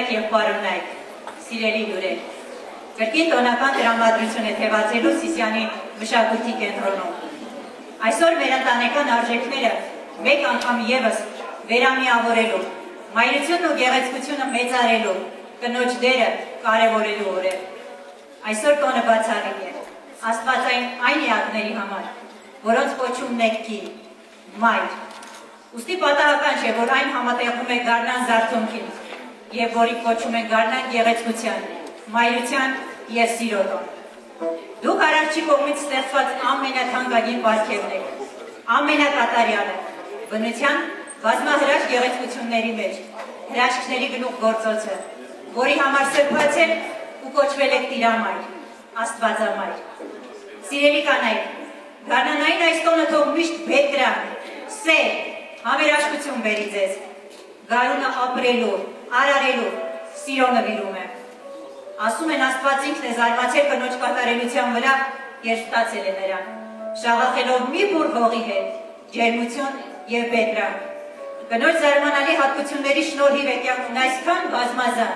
Բարեկամներ և պարոններ, սիրելի հյուրեր, կրկին տոնական տրամադրություն է թևածելու Սիսիանի մշակույթի կենտրոնում։ Այսօր մեր ընտանեկան արժեքները մեկ անգամ ևս վերամիավորելու, մայրությունն ու գեղեցկությունը մեծարելու, կնոջ դերը կարևորելու օր է։ Այսօր տոնը բացառիկ է աստվածային այն էակների համար, որոնց կոչումն է կին, մայր։ Ուստի պատահական չէ, որ այն համատեղվում է գարնան զարթոնքին և որի կոչում են գարնան գեղեցկության, մայրության և սիրո տոն։ Դուք Արարչի կողմից ստեղծված ամենաթանկագին պարգևն եք, ամենակատարյալը, բնության բազմահրաշք գեղեցկությունների մեջ, հրաշքների գնուղ գործոցը, որի համար սրբացել ու կոչվել եք տիրամայր, աստվածամայր։ Սիրելի կանայք, գարնանային այս տոնը թող միշտ բեդրան, սեր, համերաշխություն բերի ձեզ, գարունը ապրելու, արարելու, սիրո նվիրում է։ Ասում են Աստված ինքն է զարմացել կնոջ կատարելության վրա, երբ ստացել է նրան, շաղախելով մի բուռ հողի հետ, ջերմություն և բեդրան։ Կնոջ զարմանալի հատկությունների շնորհիվ է կյանքն այսքան բազմազան։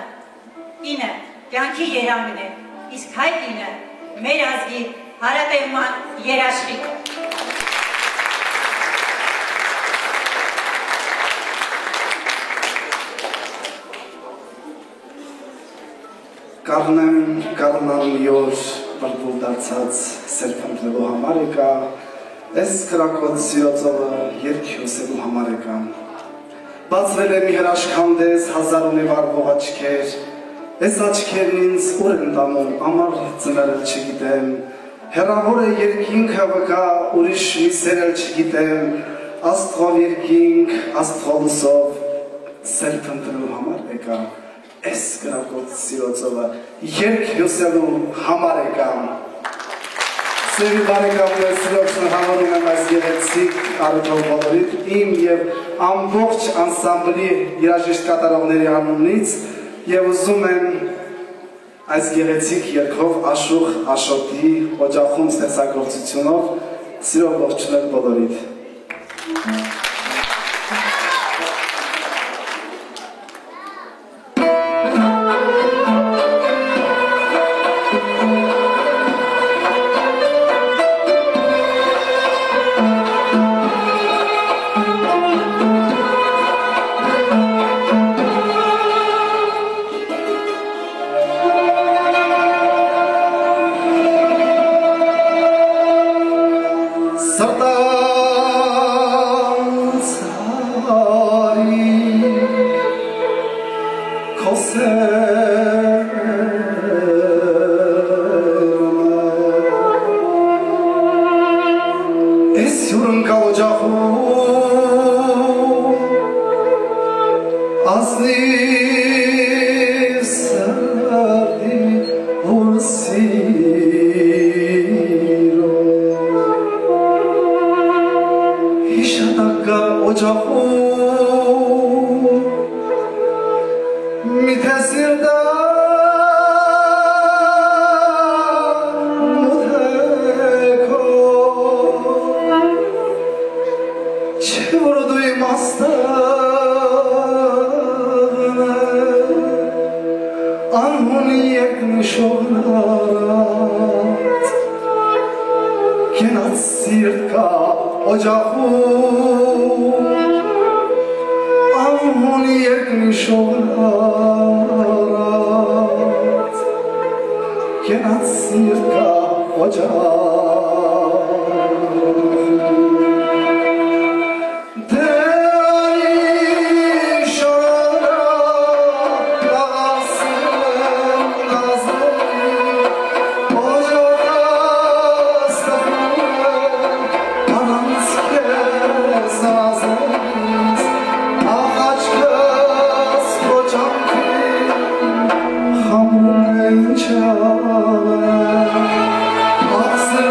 Կինը կյանքի երանգն է, իսկ հայ կինը մեր ազգի հարատևման երաշխիք։ Կարնան յոր բրբուլ դարձած սերպնդվելու համար եկա, ես կրակոտ սիրոցովը երկ հյոսելու համար եկա։ Բացվել է մի հրաշք հանդես, հազար ունևարվող աչքեր, ես աչքերն ինձ ուր են տանում, ամար ծնարել չգիտեմ, հեռավոր է երկինքը վկա, ուրիշ մի սերել չգիտեմ, աստղով երկինք, աստղով ուսով, սերպնդվելու համար եկա։ Ես կրակոտ սիրոցովը երկ հյոսելու համար եկամ։ Սերի բարեկամներ սիրով շնորհավորում եմ այս գեղեցիկ առօրյա բոլորիդ իմ և ամբողջ անսամբլի երաժիշտ կատարողների անունից և ուզում եմ այս գեղեցիկ երգով Աշուխ Աշոտի օջախում ստեղծագործությունով սիրով ողջունել բոլորիդ։ Ախսեր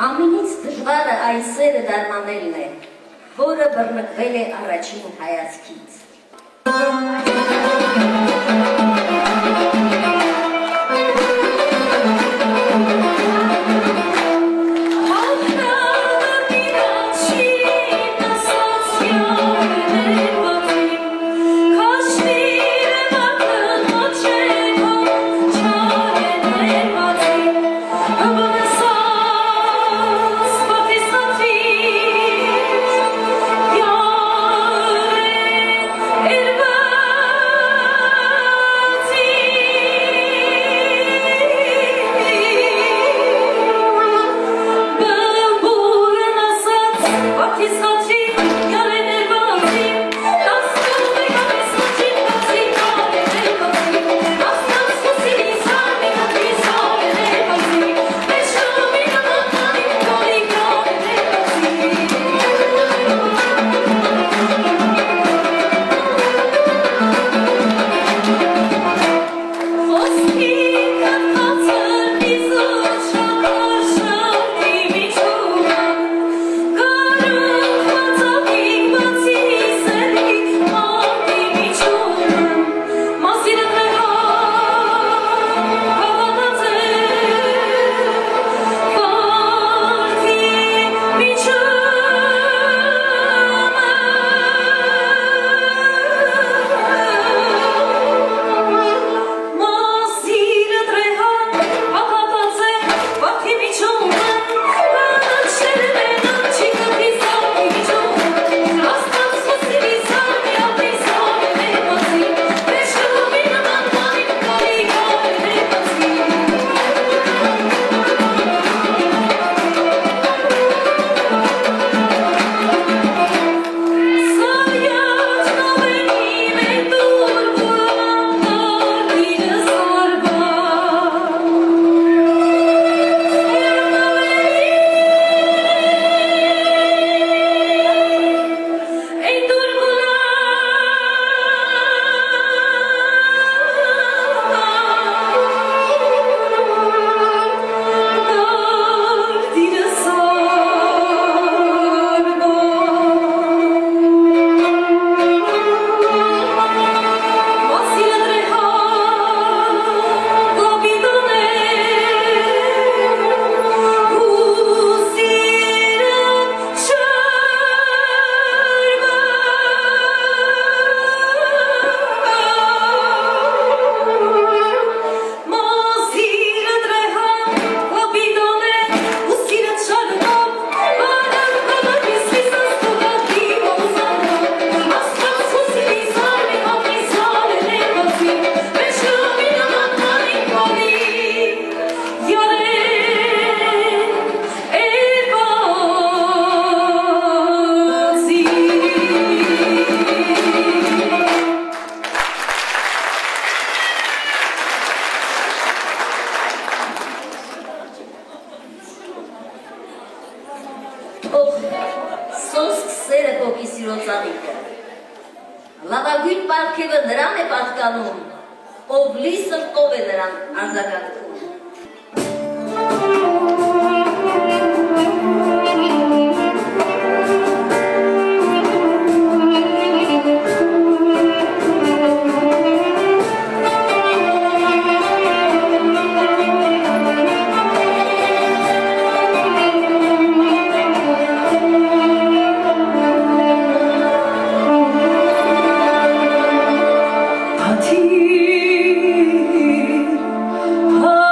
Ամենից դժվարը այս սերը դարմանելն է, որը բռնկվել է առաջին հայացքից։ Յա թող սոսկ սերը փոքի սիրո ծաղիկը։ Լավագույն պարգևը նրան է պատկանում, ով լի սրտով է նրան արձագանքում։ Oh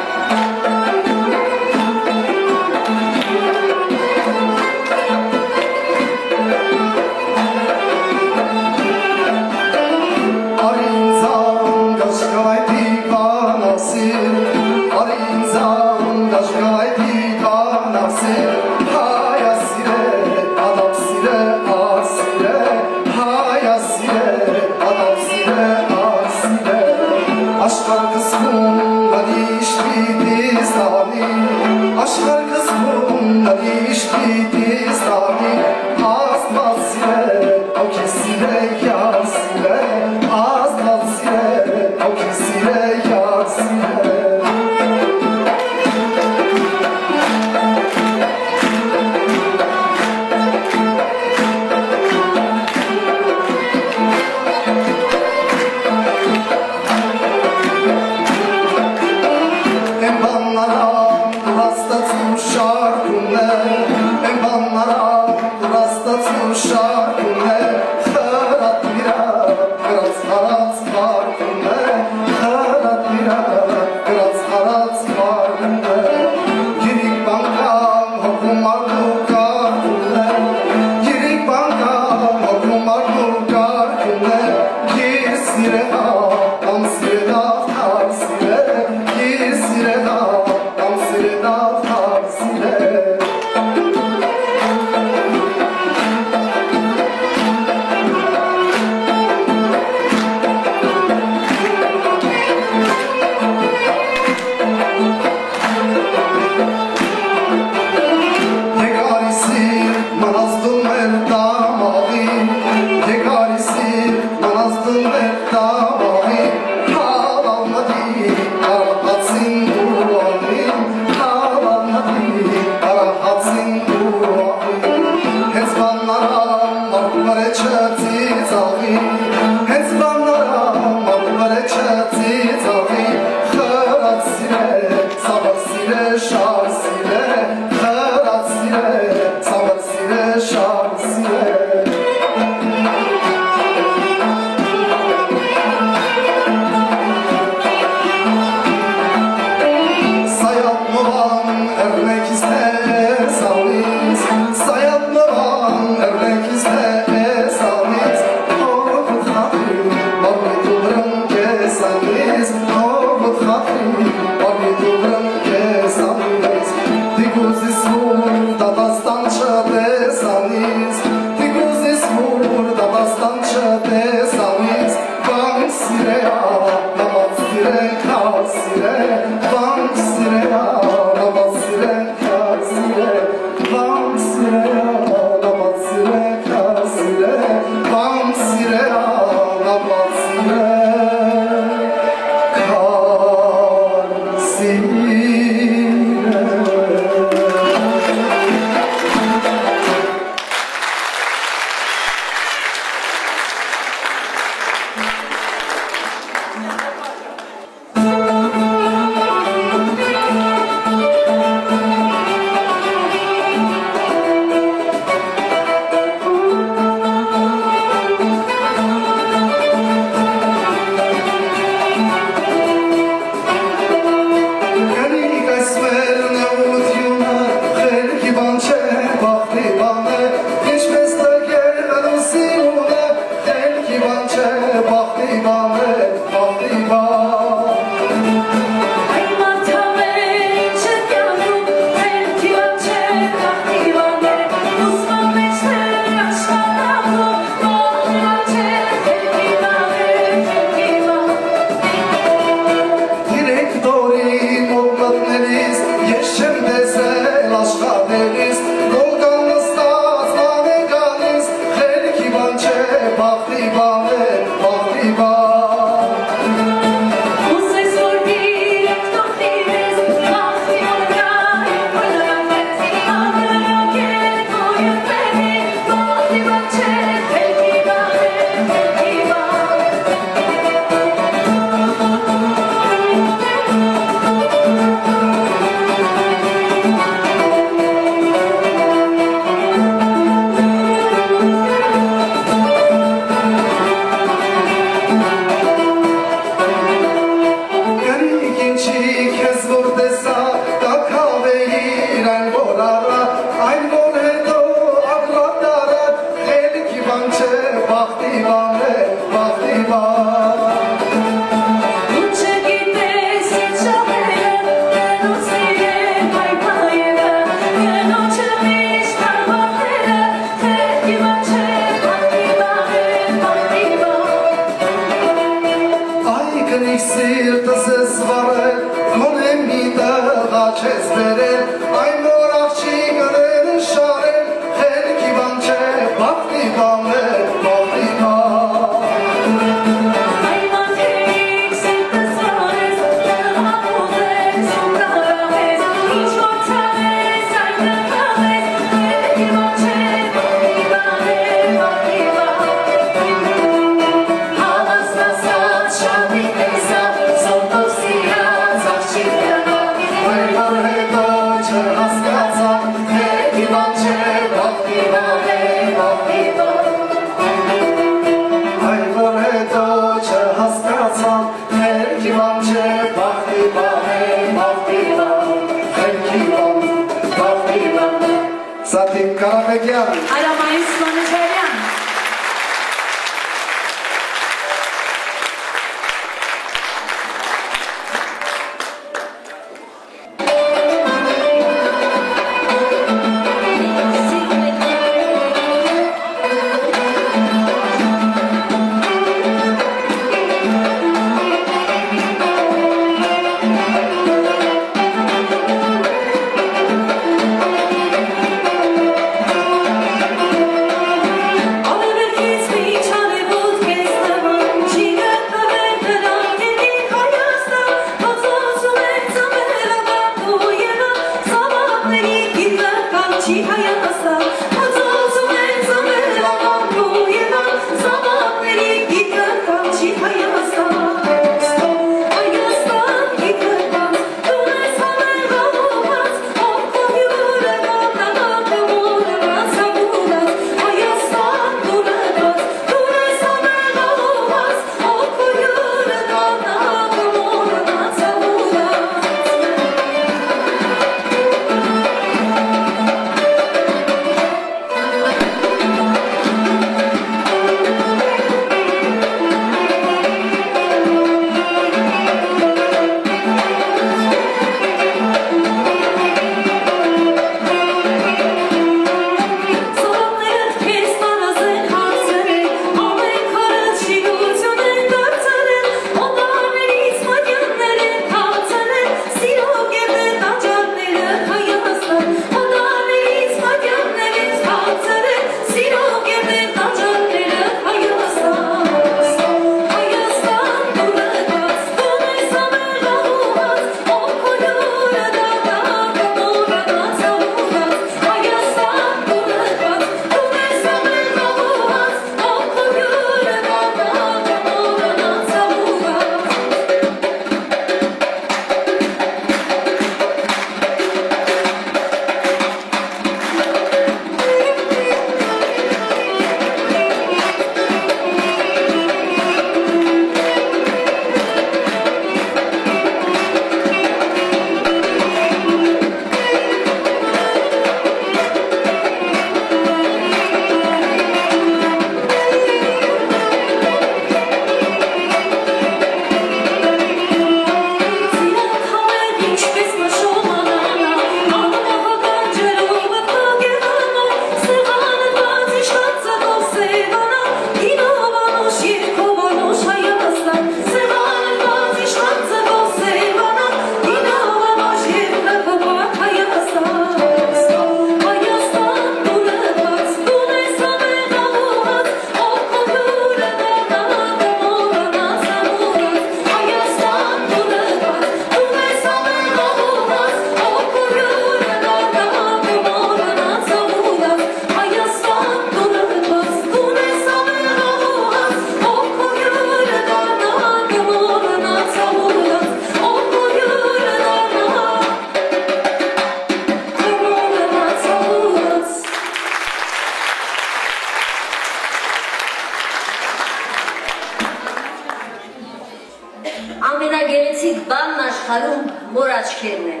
ամենագեղեցիկ բանն աշխարհում մոր աչքերն են։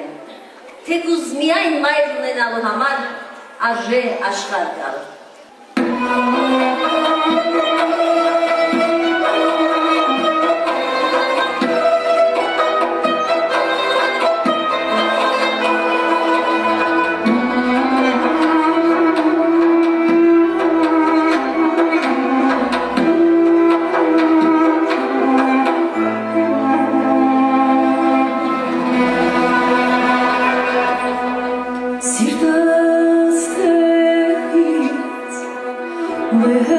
Թեկուզ միայն մայր ունենալու համար արժե աշխարհ գալ։ Where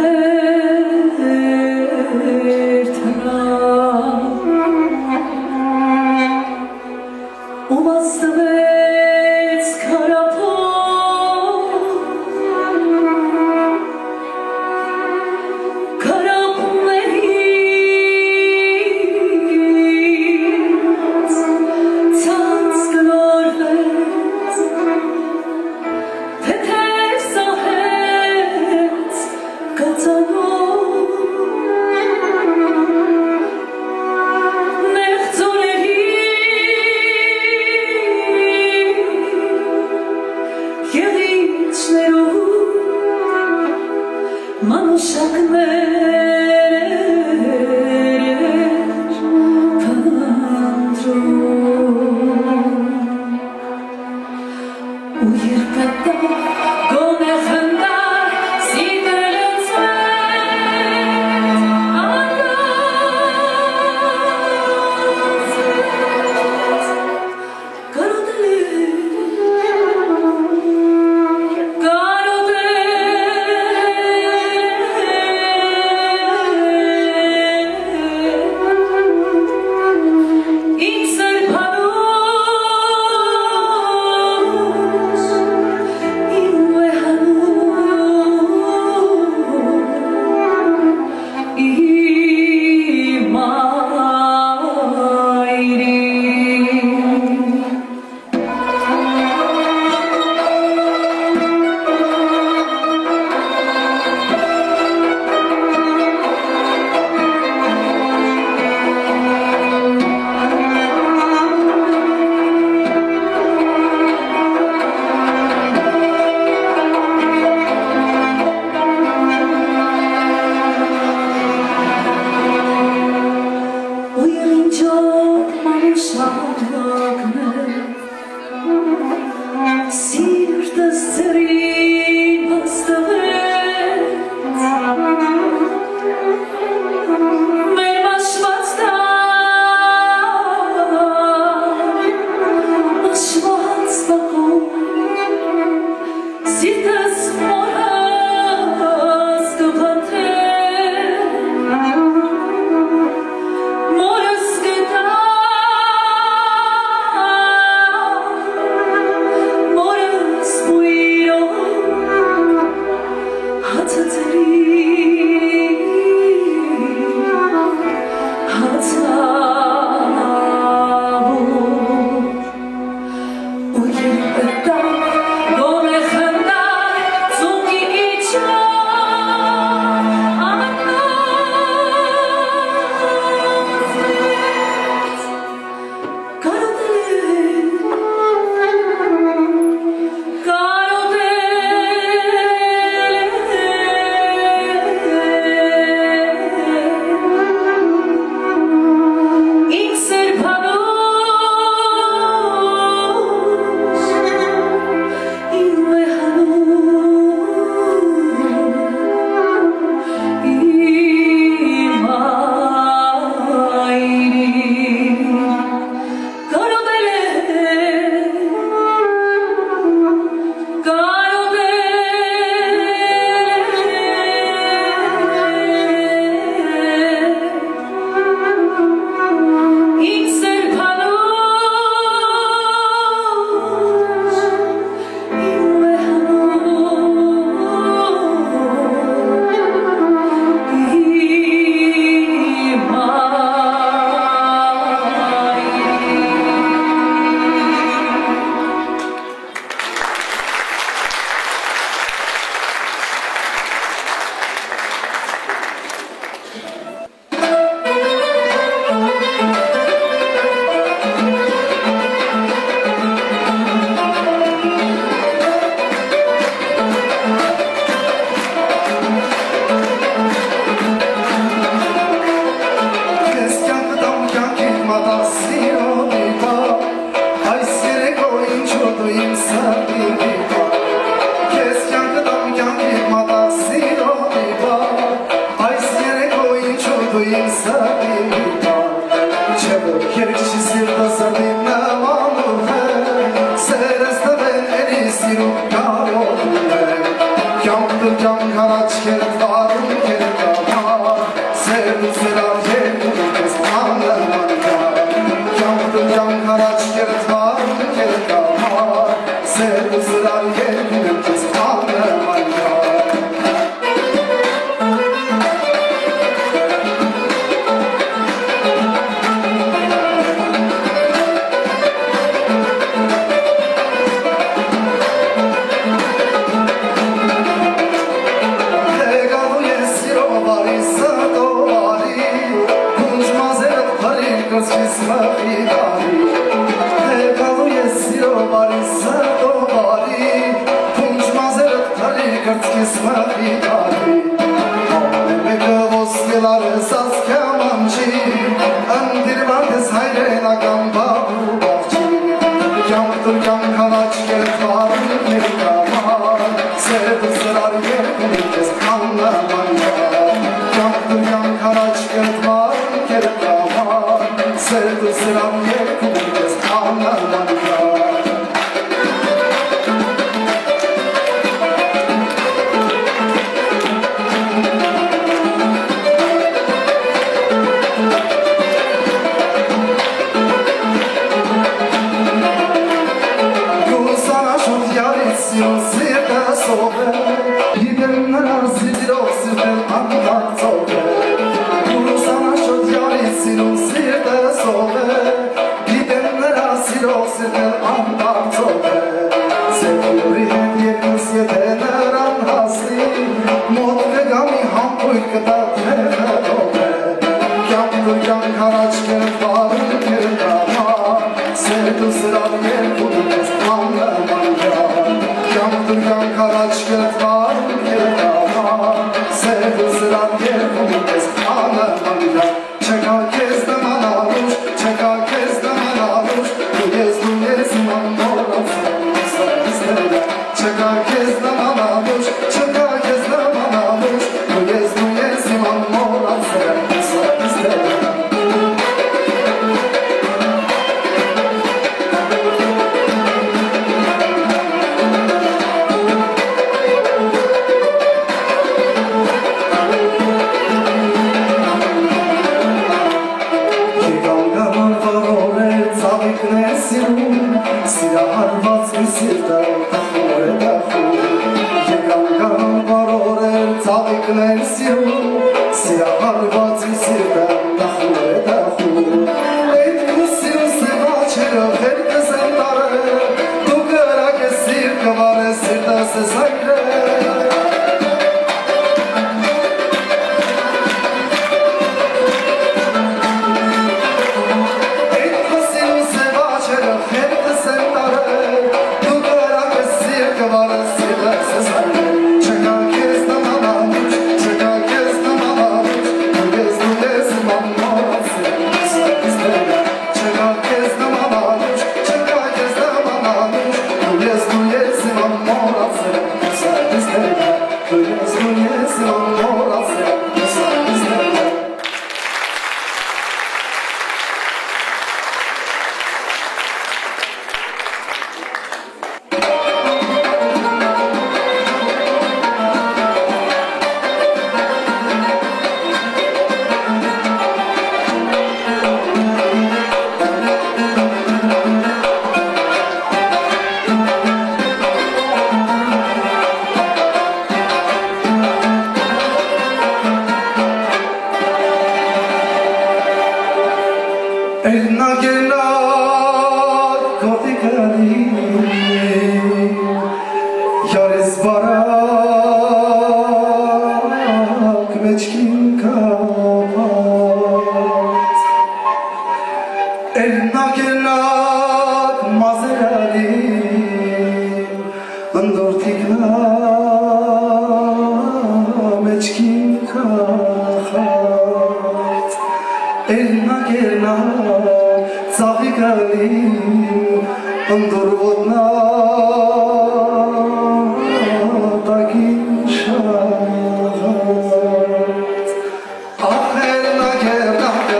Ախ,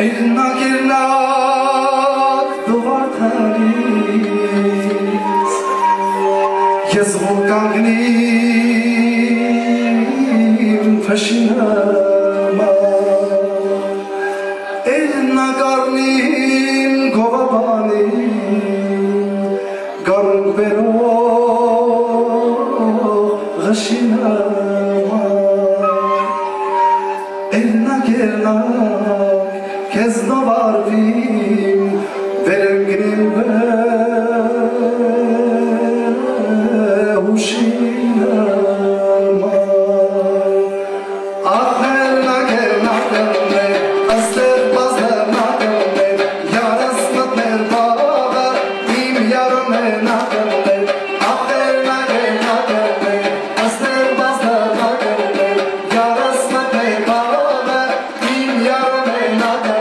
Էրնակ դուվարդանից Ես որ կանգնիմ փշինամա Էրնակ արնիմ գովաբանիմ Գարունգ բերող ղշինամա Էրնակ Քեզ նվարվիմ վերընգնիմ հուշինամա Ախերնագերնագերներ աստեր բազերնագերներ Յարս մտներ բաղը իմ յարոմերնագերներ Ախերնագերնագերներ աստեր բազերնագերներ Յարս մտներ բաղը իմ յարոմերնագերներ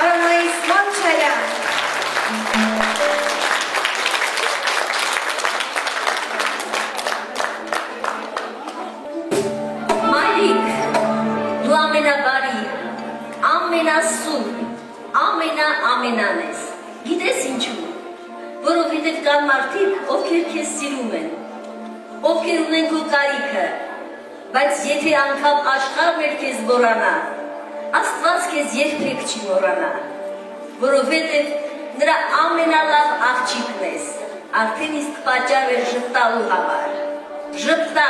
Aranayız Mançaya. Մայրիկ, դու ամենաբարի, ամենասուրբ, ամենան ես։ Գիտես ինչու, որովհետև կան մարդիկ, ովքեր քեզ սիրում են, ովքեր ունեն քո կարիքը, բայց եթե անգամ աշխարհն էլ քեզ մոռանա, Աստված քեզ երբեք չի մոռանա, որովհետև նրա ամենալավ աղջիկն ես, արդեն իսկ պատճառ է ժպտալու համար, ժպտա,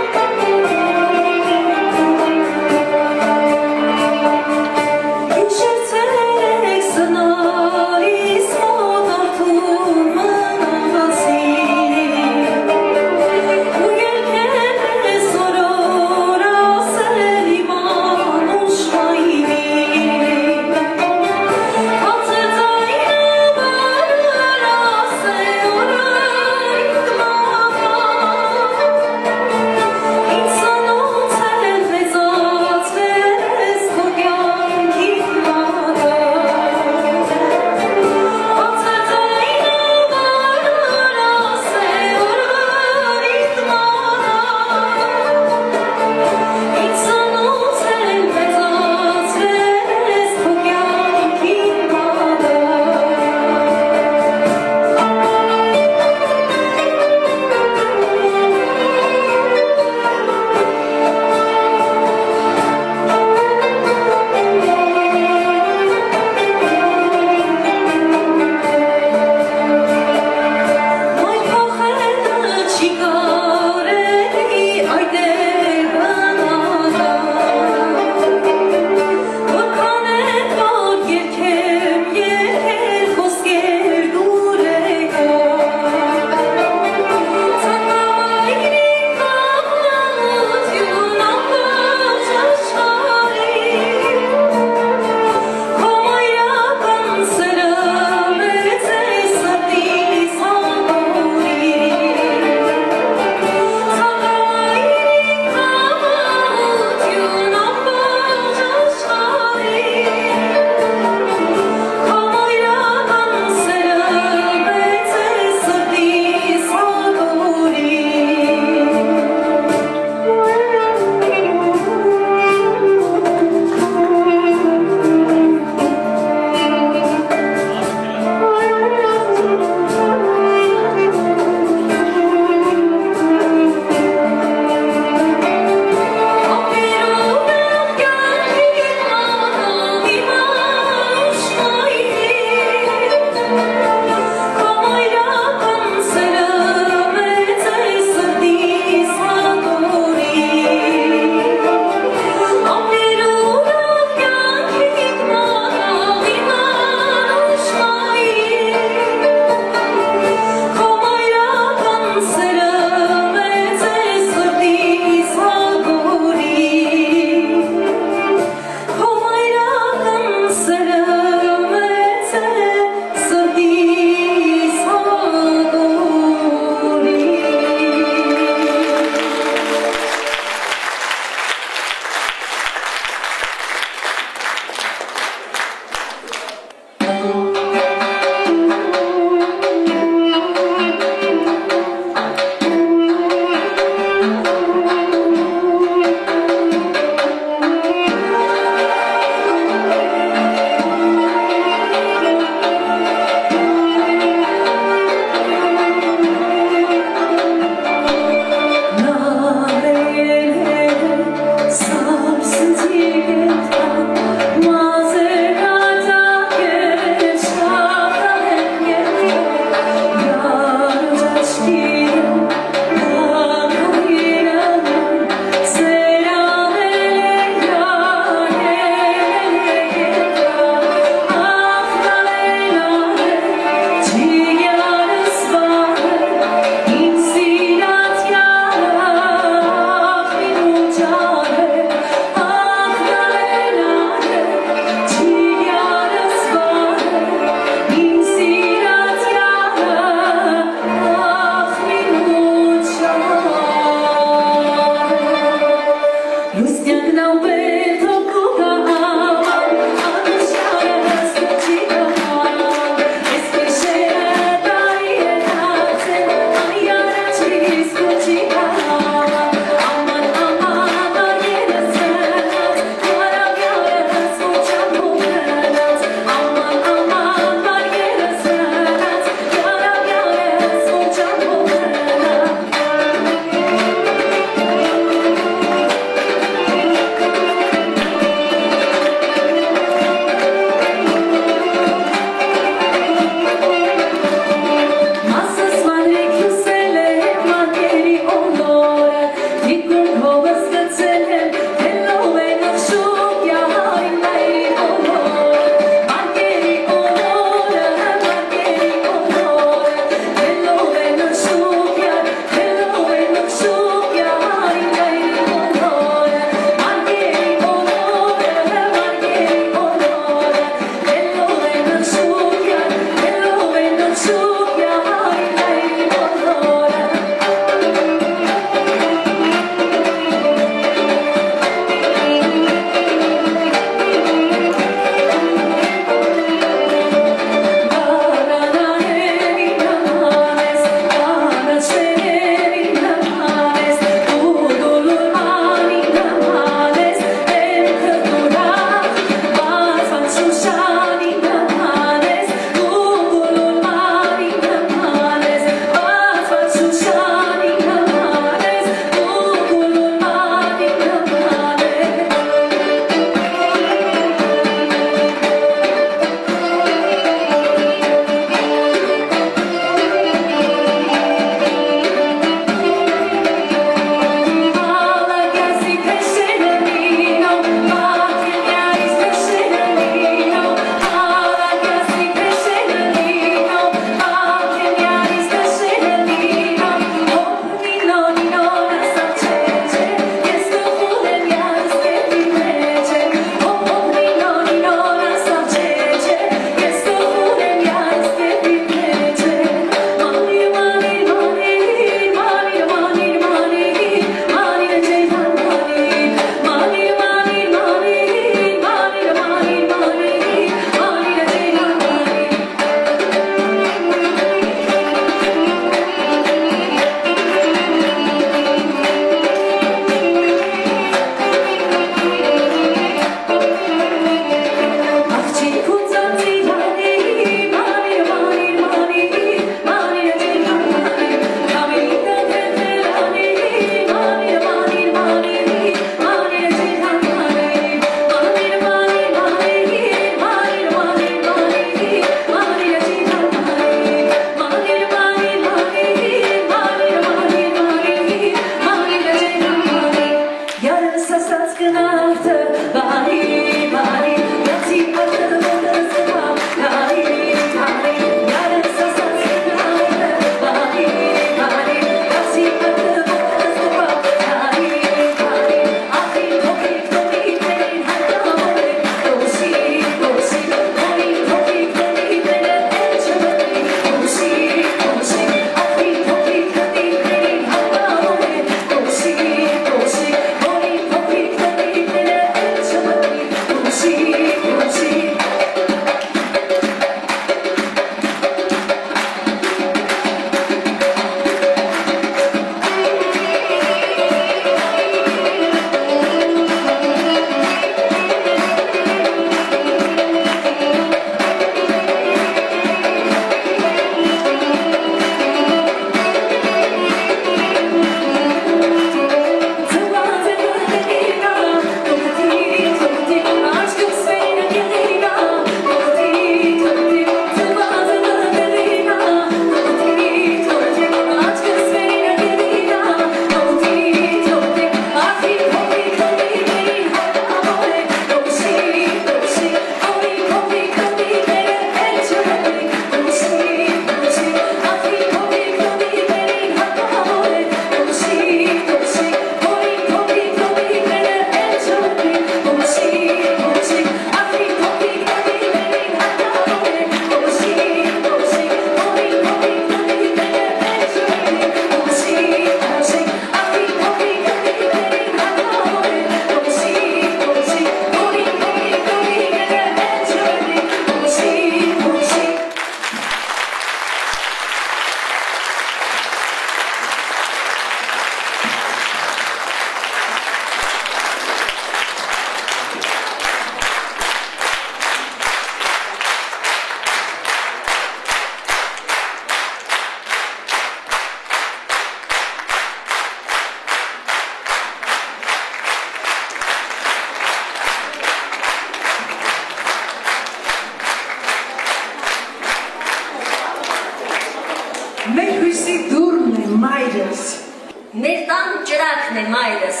արեգակն է մայրս,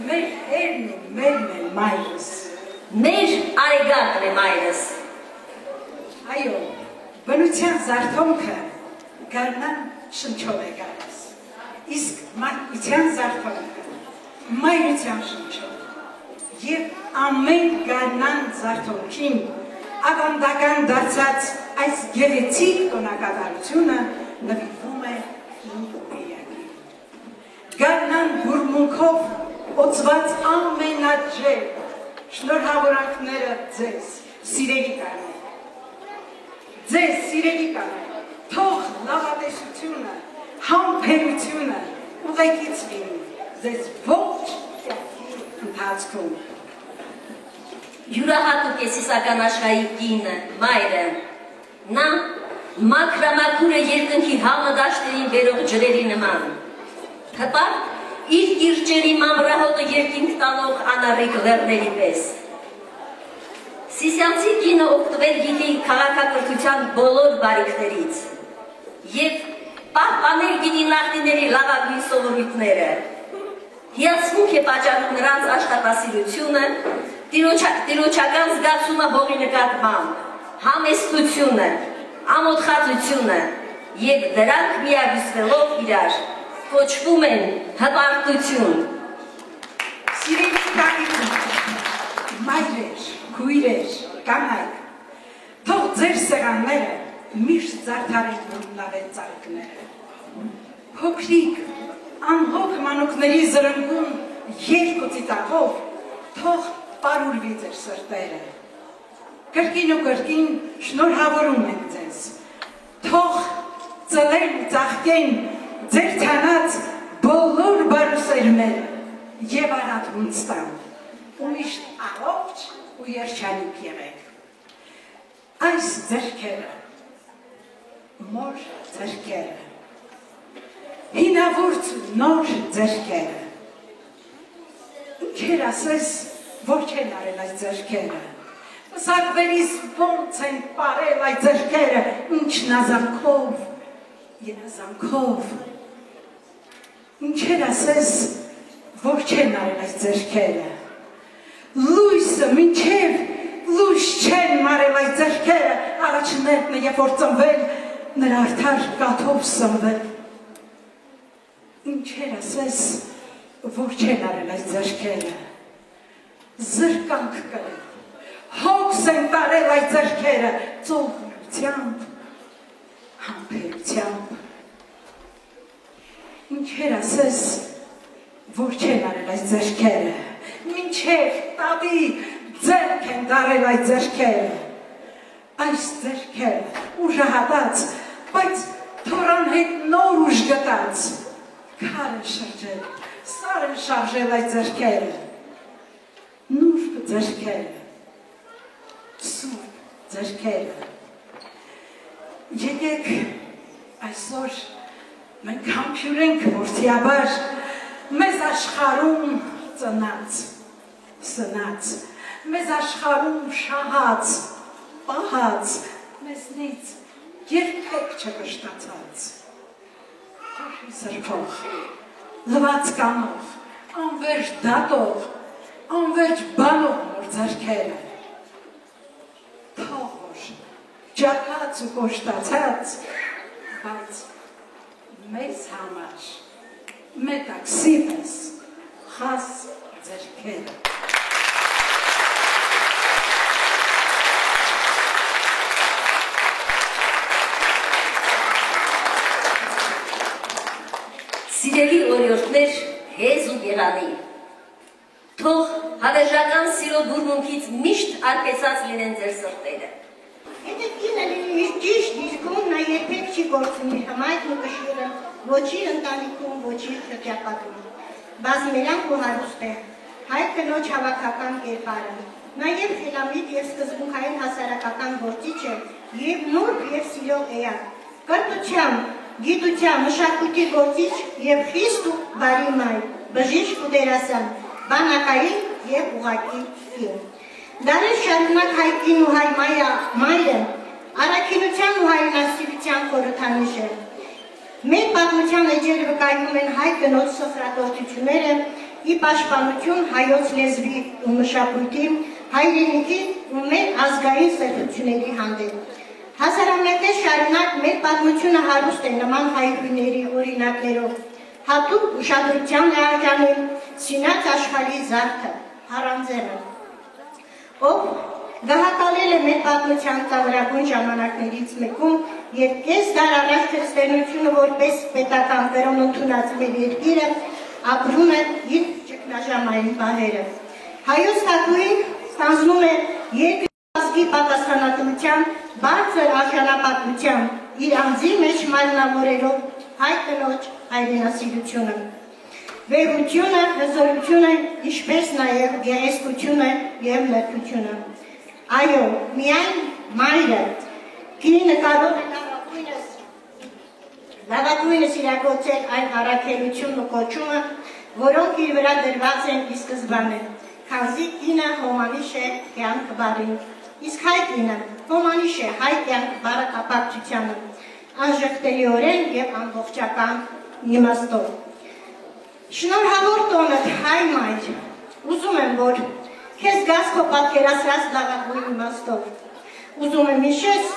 մեր հերն ու մերն է մայրս, մեր արեգակն է մայրս։ այո, բնության զարթոնքը գարնան շնչով է գալիս, իսկ մարդկության զարթոնքը մայրության շնչով և ամեն գարնան զարթոնքին ավանդական դարձած այս գեղեցիկ տոնակատարությունը նվիրվում է Գարնան բուրմունքով օծված ամենաջեր շնորհավորանքները ձեզ, սիրելի կանայք, ձեզ, սիրելի կանայք, թող լավատեսությունը, համբերությունը ուղեկից լինի ձեզ ողջ կյանքի ընթացքում։ Յուրահատուկ է սիսական աշխարհի կինը, մայրը, նա մաքրամաքուր է երկնքի համը դաշտերին բերող ջրերի նման, հպարտ իր կիրճերի մամրահոտը երկինք տանող անառիկ լեռների պես։ Սիսյանցի կինը օգտվել գիտի քաղաքակրթության բոլոր բարիքներից և պահպանել գիտի նախնիների լավագույն սովորույթները։ Հիացմունք է պատճառում նրանց աշխատասիրությունը, տիրոջական զգացումը հողի նկատմամբ, համեստությունը, ամոթխածությունը և դրանք միահյուսվելով իրար կոչվում են հպարտություն։ Սիրելի կանայք, մայրեր, քույրեր, կանայք, թող ձեր սեղանները միշտ զարդարեն բուրմնավետ ծաղիկները։ Փոքրիկ, անհոգ մանուկների զրնգուն երկու ծիծաղով թող պարուրվի ձեր սրտերը։ Կրկին ու կրկին շնորհավորում ենք ձեզ։ Թող ծլեն ու ծաղկեն ձեր թանած բոլոր բարուսերները և արատվում ստան, ու միշտ առողջ ու երջանիկ եղեք։ Այս ձեռքերը, մոր ձեռքերը, հինավուրց նոր ձեռքերը, ինչեր ասես, որ չեն արել այս ձեռքերը, սակվերիս ոնց են պարել այս ձեռքերը, ինչ նազանքով, երազանքով, ինչեր ասես, որ չեն արել այս ձեռքերը, լույսը մինչև լույս չեն մարել այս ձեռքերը, առաջներն է, երբ որ ծնվել, նրա արդար կաթով սնվել, ինչեր ասես, որ չեն արել այս ձեռքերը, զրկանք կրել, հոգս են տարել այս ձեռքերը, ծովությամբ, համբերությամբ, ինչեր ասես, որ չեն արել այս ձեռքերը, մինչև տատի ձեռք են դարել այս ձեռքերը, այս ձեռքերը ուժահատած, բայց թորան հետ նոր ուժ գտած, քար են շրջել, սար են շարժել այս ձեռքերը, նուրբ ձեռքերը, սուրբ ձեռքերը, եկեք այսօր մենք համբուրենք որդիաբար մեզ աշխարհում ծնած, սնած, մեզ աշխարհում շահած, պահած, մեզնից երբեք չվշտացած, թողի սրբող, լվաց կանով, անվերջ դատով, անվերջ բանով նոր ձեռքերը, թող որ ջակած ու կոշտացած, բայց մեզ համար մետաքսի պես խաս ձեռքերը։ Սիրելի օրիորդներ, հեզ ու եղանի, թող հավերժական սիրո բուրմունքից միշտ արկեցած լինեն ձեր սրտերը։ Եթե կինը լինի ճիշտ դիրքում, նա երբեք չի գործունի հմայքն ու կշիռը, ոչ իր ընտանիքում, ոչ իր շրջապատում։ Բազմերանգ ու հարուստ է, հայ կնոջ հավաքական կերպարը։ Նա և խելամիտ և սկզբունքային հասարակական գործիչ է, և նուրբ և սիրող էակ, կրթությամբ, գիտությամբ, մշակույթի գործիչ և խիստ ու բարի մայր, բժիշկ ու դերասան, բանակային և ուղղակի կին։ Դարեր շարունակ հայ կին ու հայ մայրը առաքինության ու հայրենասիրության խորհրդանիշ է։ Մեր պատմության էջերը վկայում են հայ կնոջ սխրագործությունները ի պաշտպանություն հայոց լեզվի ու մշակույթի, հայրենիքի ու մեր ազգային սերտությունների հանդեպ։ Հազարամյակներ շարունակ մեր պատմությունը հարուստ է նման հայրույների օրինակներով, հատուկ ուշադրության է արժանի սինած աշխարհի զարդը, Հարանձենը, ով գահակալել է մեր պատմության ծավալագույն ժամանակներից մեկում եւ կես դար առաջ քրիստոնեությունը որպես պետական կրոն ընդունած մեր երկիրը ապրում է իր ճգնաժամային պահերը։ Հայոց թագուհին ստանձնում է երկրի ազգի պատասխանատվության բարձր արժանապատվության իր անձի մեջ մարմնավորելով հայ կնոջ հայրենասիրությունը, վեհությունը, հզորությունը, ինչպես նաև գեղեցկությունը եւ նրբությունը։ Այո, միայն մայրը կինը կարող է լավագույնս իրագործել այն առաքելությունն ու կոչումը, որոնք իր վրա դրված են ի սկզբանե, քանզի կինը հոմանիշ է կյանք բարին, իսկ հայ կինը հոմանիշ է հայ կյանք բարակապակցությանը, անժխտելիորեն եւ ամբողջական իմաստով։ Շնորհավոր տոնդ հայ մայր, ուզում եմ, որ քեզ գաս քո պատկերացրած լավագույն իմաստով, ուզում եմ հիշես,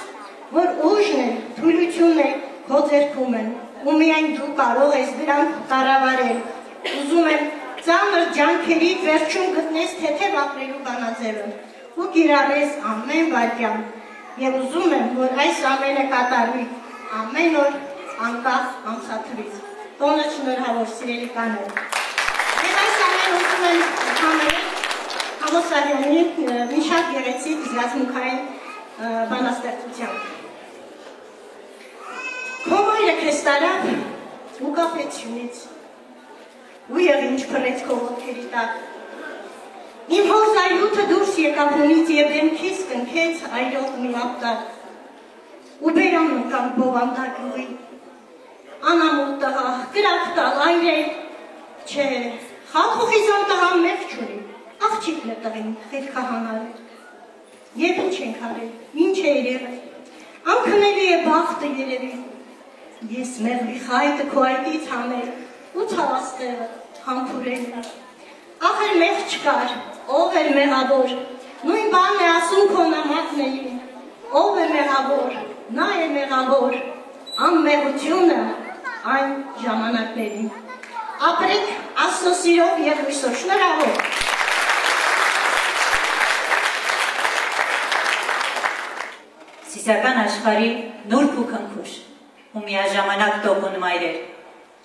որ ուժն է, թույլությունն է քո ձեռքում են, ու միայն դու կարող ես դրանք կառավարել, ուզում եմ ծանր ջանքերի վերջում գտնես թեթև ապրելու բանաձևը ու կիրառես ամեն վայրկյան եւ ուզում եմ, որ այս ամենը կատարվի ամեն օր անկախ անցաթվից։ Տոնը շնորհավոր սիրելի կաներ։ Ես այս ամեն ուզում եմ համերել Համոսարյանի մի շատ գեղեցիկ զգացմունքային բանաստեղծությամբ։ Քո մայրը քեզ տարավ ու կապեց հյունից ու եղինչ փռեց քո ոտքերի տակ։ Իմ հորզայութը դուրս եկավ հունից և դեմքիս կնքեց այրող մի ապտակ ու բերան ընկան բովանդակ լուի անամոտ տղա, կրակ տալ, այրել, չէ, խալխոխիզան տղան մեղ չունի, աղջիկն է տղին, խելքահանար է, և ինչ ենք արել, ինչ է երևել, անքնելի է բախտը երևի, ես մեղվի խայտը քո այդից համել, ու ցավաստեղը համբուրել է, ախր մեղ չկար, ով էր մեղավոր, նույն բանն է ասում քո նամակն էլի, ով է մեղավոր, նա է մեղավոր, անմեղությունը այն ժամանակներին։ Ապրեք Աստծո սիրով և հույսով, շնորհավոր։ Սիսիական աշխարհի նուրբ ու քնքուշ ու միաժամանակ տոկուն մայրեր,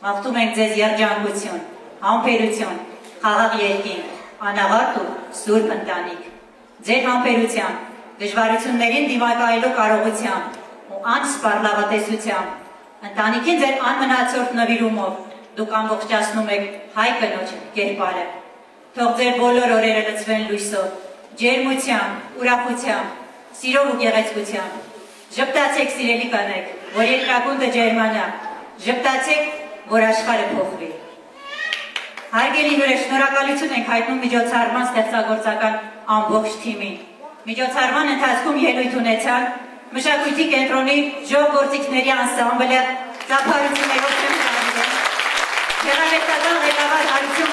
մաղթում ենք ձեզ երջանկություն, համբերություն, խաղաղ երկինք, անաղարտ ու սուրբ ընտանիք, ձեր համբերությամբ, դժվարություններին դիմակայելու կարողությամբ ու անսպառ լավատեսությամբ, ընտանիքին ձեր անմնացորդ նվիրումով դուք ամբողջացնում եք հայ կնոջ կերպարը։ Թող ձեր բոլոր օրերը լցվեն լույսով, ջերմությամբ, ուրախությամբ, սիրով ու գեղեցկությամբ։ Ժպտացեք սիրելի կանայք, որ երկրագունդը ջերմանա, ժպտացեք, որ աշխարհը փոխվի։ Հարգելի հյուրեր, շնորհակալություն ենք հայտնում միջոցառման ստեղծագործական ամբողջ թիմին։ Միջոցառման ընթացքում ելույթ ունեցան Մշակույթի կենտրոնի ժողովրդիկների անսամբլը, ծափարություններով չեմ կարողանում, գեղարվեստական ղեկավար Հարություն